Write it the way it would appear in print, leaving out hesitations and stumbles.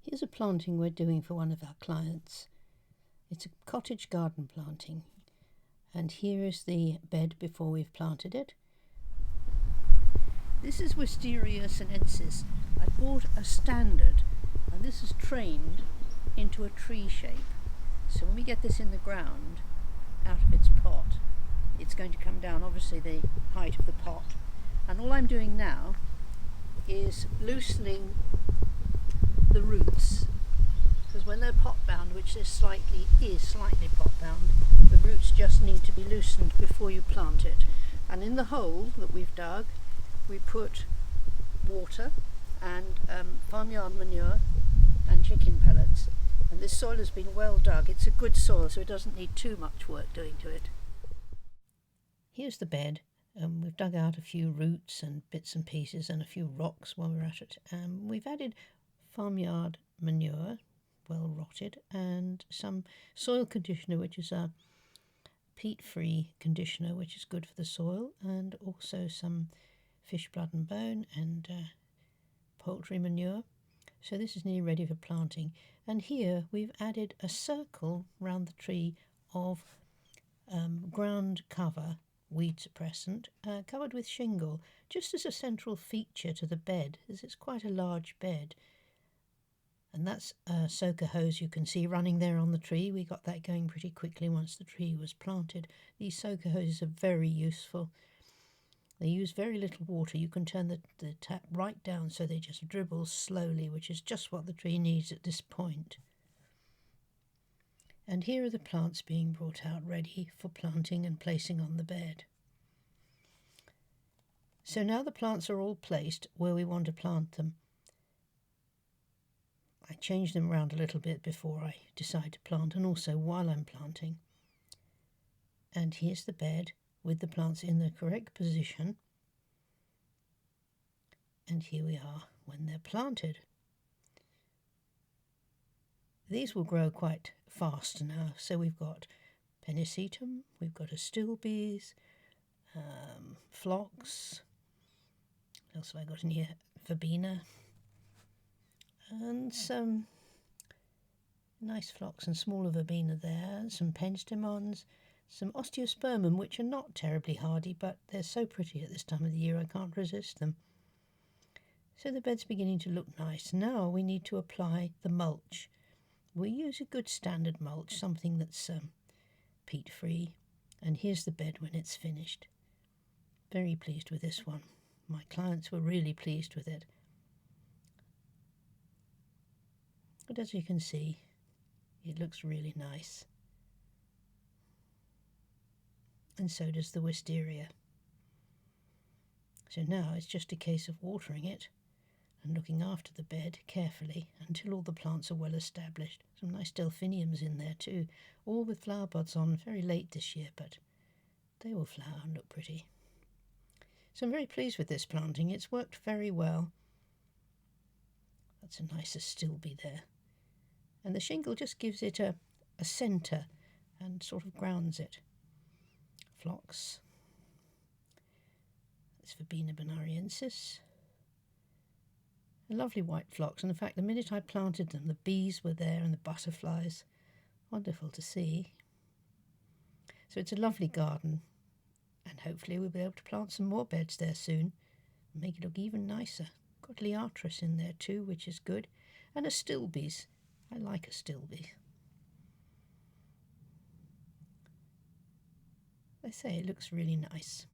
Here's a planting we're doing for one of our clients. It's a cottage garden planting, and here is the bed before we've planted it. This is Wisteria sinensis. I bought a standard, and this is trained into a tree shape. So when we get this in the ground, out of its pot, it's going to come down obviously the height of the pot. And all I'm doing now is loosening the roots, because when they're pot bound, which is slightly pot bound, the roots just need to be loosened before you plant it. And in the hole that we've dug, we put water and farmyard manure and chicken pellets. And this soil has been well dug. It's a good soil, so it doesn't need too much work doing to it. Here's the bed. We've dug out a few roots and bits and pieces and a few rocks while we're at it. We've added farmyard manure, well rotted, and some soil conditioner, which is a peat-free conditioner, which is good for the soil, and also some fish blood and bone and poultry manure. So this is nearly ready for planting. And here we've added a circle round the tree of ground cover, weed suppressant, covered with shingle, just as a central feature to the bed, as it's quite a large bed. And that's a soaker hose you can see running there on the tree. We got that going pretty quickly once the tree was planted. These soaker hoses are very useful. They use very little water. You can turn the tap right down so they just dribble slowly, which is just what the tree needs at this point. And here are the plants being brought out ready for planting and placing on the bed. So now the plants are all placed where we want to plant them. I change them around a little bit before I decide to plant, and also while I'm planting. And here's the bed with the plants in the correct position. And here we are when they're planted. These will grow quite fast now. So we've got pennisetum, we've got astilbes, phlox, what else have I got in here? Verbena, and some nice phlox and smaller verbena there, some penstemons, some osteospermum, which are not terribly hardy, but they're so pretty at this time of the year I can't resist them. So the bed's beginning to look nice. Now we need to apply the mulch. We use a good standard mulch, something that's peat-free. And here's the bed when it's finished. Very pleased with this one. My clients were really pleased with it. But as you can see, it looks really nice. And so does the wisteria. So now it's just a case of watering it and looking after the bed carefully until all the plants are well established. Some nice delphiniums in there too, all with flower buds on, very late this year, but they will flower and look pretty. So I'm very pleased with this planting. It's worked very well. That's a nice astilbe there. And the shingle just gives it a centre and sort of grounds it. Phlox. That's Verbena bonariensis. A lovely white phlox, and in fact the minute I planted them the bees were there and the butterflies. Wonderful to see. So it's a lovely garden, and hopefully we'll be able to plant some more beds there soon and make it look even nicer. Got liatris in there too, which is good, and astilbes. I like astilbe. They say it looks really nice.